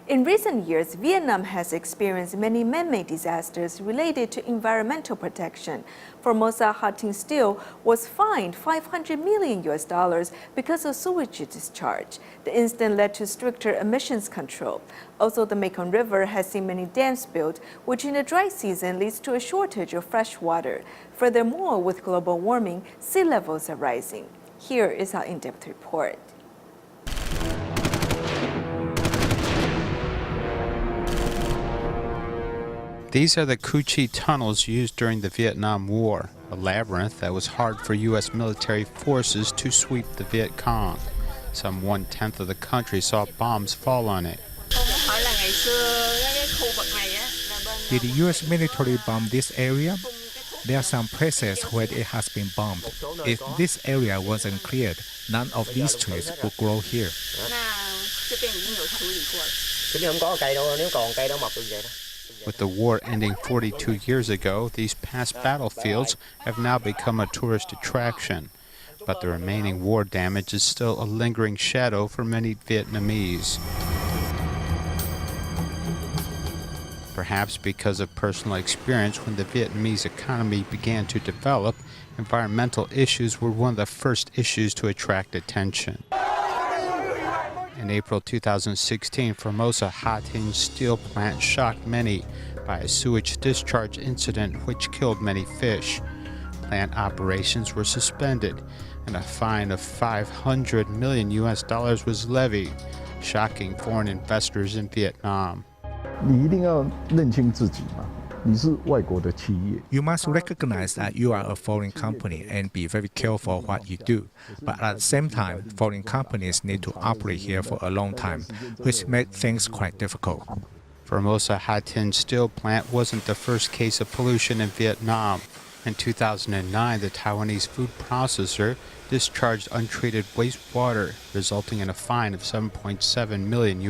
In recent years, Vietnam has experienced many man-made disasters related to environmental protection. Formosa Ha-Tinh Steel was fined $500 million because of sewage discharge. The incident led to stricter emissions control. Also, the Mekong River has seen many dams built, which in the dry season leads to a shortage of fresh water. Furthermore, with global warming, sea levels are rising. Here is our in-depth report. These are the Cu Chi tunnels used during the Vietnam War, a labyrinth that was hard for U.S. military forces to sweep the Viet Cong. Some 1/10 of the country saw bombs fall on it. Did the U.S. military bomb this area? There are some places where it has been bombed. If this area wasn't cleared, none of these trees would grow here. With the war ending 42 years ago, these past battlefields have now become a tourist attraction. But the remaining war damage is still a lingering shadow for many Vietnamese. Perhaps because of personal experience, when the Vietnamese economy began to develop, environmental issues were one of the first issues to attract attention. In April 2016, Formosa Ha-Tinh Steel plant shocked many by a sewage discharge incident which killed many fish. Plant operations were suspended, and a fine of $500 million was levied, shocking foreign investors in Vietnam. You must recognize that you are a foreign company and be very careful what you do. But at the same time, foreign companies need to operate here for a long time, which makes things quite difficult. Formosa Ha-Tinh Steel plant wasn't the first case of pollution in Vietnam. In 2009, the Taiwanese food processor discharged untreated wastewater, resulting in a fine of $7.7 million,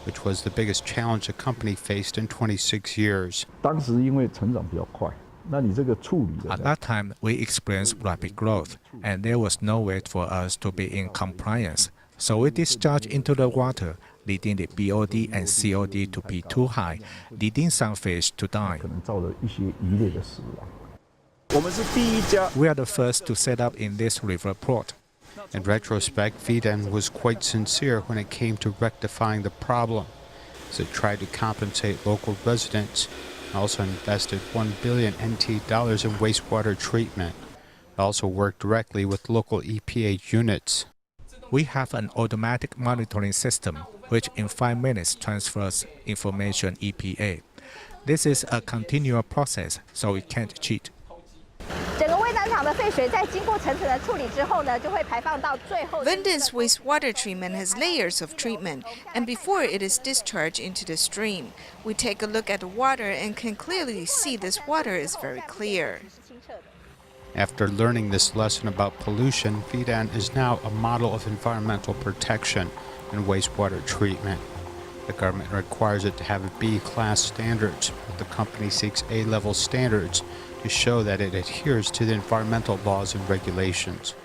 which was the biggest challenge the company faced in 26 years. At that time, we experienced rapid growth, and there was no way for us to be in compliance. So we discharged into the water, leading the BOD and COD to be too high, leading some fish to die. We are the first to set up in this river port. In retrospect, Vietnam was quite sincere when it came to rectifying the problem, as it tried to compensate local residents and also invested $1 billion NT in wastewater treatment. It also worked directly with local EPA units. We have an automatic monitoring system, which in 5 minutes transfers information EPA. This is a continual process, so we can't cheat. Vinden's wastewater treatment has layers of treatment, and before it is discharged into the stream, we take a look at the water and can clearly see this water is very clear. After learning this lesson about pollution, Vietnam is now a model of environmental protection and wastewater treatment. The government requires it to have B-class standards, but the company seeks A-level standards to show that it adheres to the environmental laws and regulations.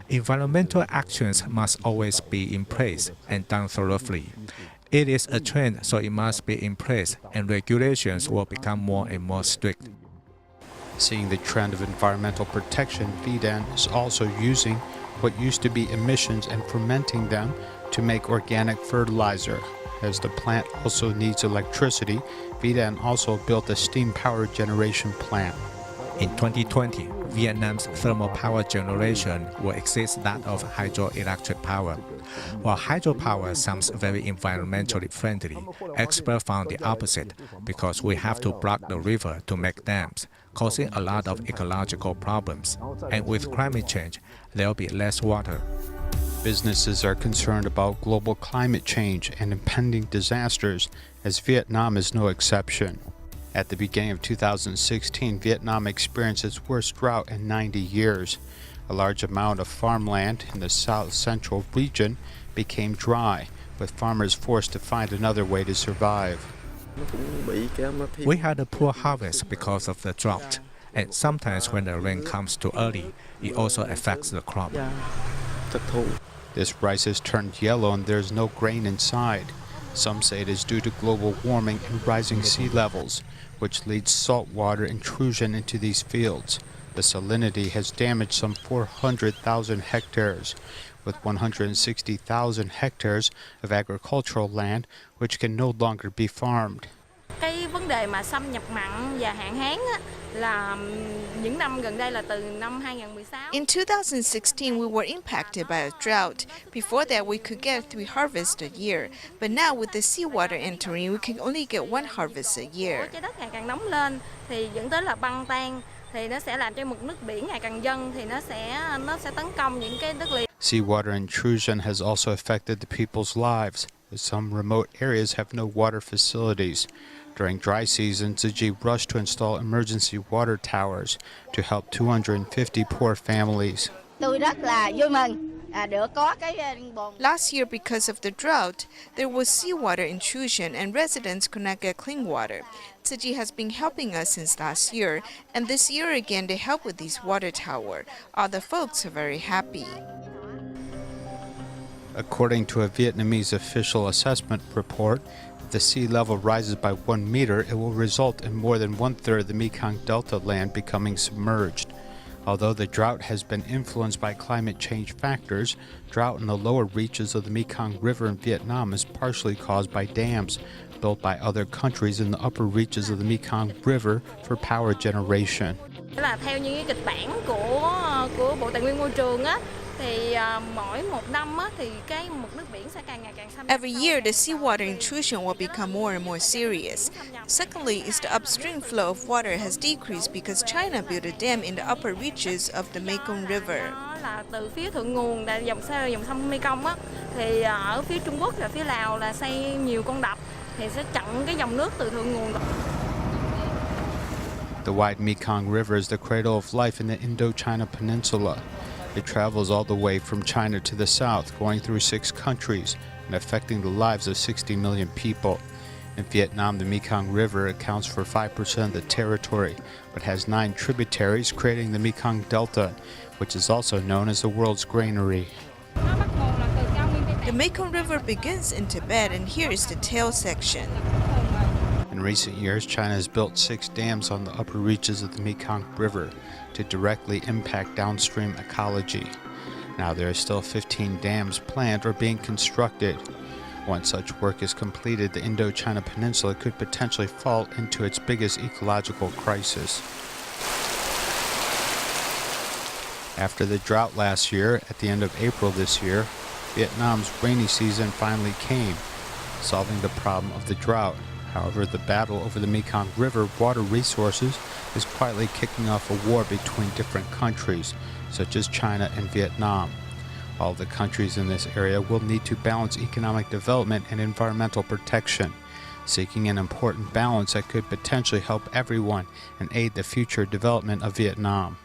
Environmental actions must always be in place and done thoroughly. It is a trend, so it must be in place, and regulations will become more and more strict. Seeing the trend of environmental protection, Vietnam is also using what used to be emissions and fermenting them to make organic fertilizer. As the plant also needs electricity, Vietnam also built a steam power generation plant. In 2020, Vietnam's thermal power generation will exceed that of hydroelectric power. While hydropower sounds very environmentally friendly, experts found the opposite because we have to block the river to make dams, causing a lot of ecological problems. And with climate change, there will be less water. Businesses are concerned about global climate change and impending disasters, as Vietnam is no exception. At the beginning of 2016, Vietnam experienced its worst drought in 90 years. A large amount of farmland in the south-central region became dry, with farmers forced to find another way to survive. We had a poor harvest because of the drought, and sometimes when the rain comes too early, it also affects the crop. This rice has turned yellow and there's no grain inside. Some say it is due to global warming and rising sea levels, which leads saltwater intrusion into these fields. The salinity has damaged some 400,000 hectares, with 160,000 hectares of agricultural land which can no longer be farmed. Cái vấn đề mà xâm nhập mặn và hạn hán á, là những năm gần đây là từ năm 2016. In 2016, we were impacted by a drought. Before that, we could get 3 harvests a year. But now, with the seawater entering, we can only get 1 harvest a year. Trái đất ngày càng nóng lên thì dẫn tới là băng tan, thì nó sẽ làm cho mực nước biển ngày càng dâng, thì nó sẽ tấn công những cái đất liền. Seawater intrusion has also affected the people's lives, as some remote areas have no water facilities. During dry season, Tzu rushed to install emergency water towers to help 250 poor families. Tôi rất là vui mừng được có cái bồn. Last year, because of the drought, there was seawater intrusion and residents could not get clean water. Tzu has been helping us since last year, and this year again they help with these water towers. All the folks are very happy. According to a Vietnamese official assessment report, if the sea level rises by 1 meter, it will result in more than 1/3 of the Mekong Delta land becoming submerged. Although the drought has been influenced by climate change factors, drought in the lower reaches of the Mekong River in Vietnam is partially caused by dams built by other countries in the upper reaches of the Mekong River for power generation. Là theo những cái kịch bản của Bộ Tài nguyên Môi trường á, thì mỗi một năm á, thì cái mực nước biển sẽ càng ngày càng xâm. Every year, the seawater intrusion will become more and more serious. Secondly, is the upstream flow of water has decreased because China built a dam in the upper reaches of the Mekong River. Đó là từ phía thượng nguồn là dòng sông Mekong á, thì ở phía Trung Quốc và phía Lào là xây nhiều con đập thì sẽ chặn cái dòng nước từ thượng nguồn. The wide Mekong River is the cradle of life in the Indochina Peninsula. It travels all the way from China to the south, going through 6 countries and affecting the lives of 60 million people. In Vietnam, the Mekong River accounts for 5% of the territory, but has 9 tributaries, creating the Mekong Delta, which is also known as the world's granary. The Mekong River begins in Tibet, and here is the tail section. In recent years, China has built 6 dams on the upper reaches of the Mekong River to directly impact downstream ecology. Now there are still 15 dams planned or being constructed. Once such work is completed, the Indochina Peninsula could potentially fall into its biggest ecological crisis. After the drought last year, at the end of April this year, Vietnam's rainy season finally came, solving the problem of the drought. However, the battle over the Mekong River water resources is quietly kicking off a war between different countries, such as China and Vietnam. All the countries in this area will need to balance economic development and environmental protection, seeking an important balance that could potentially help everyone and aid the future development of Vietnam.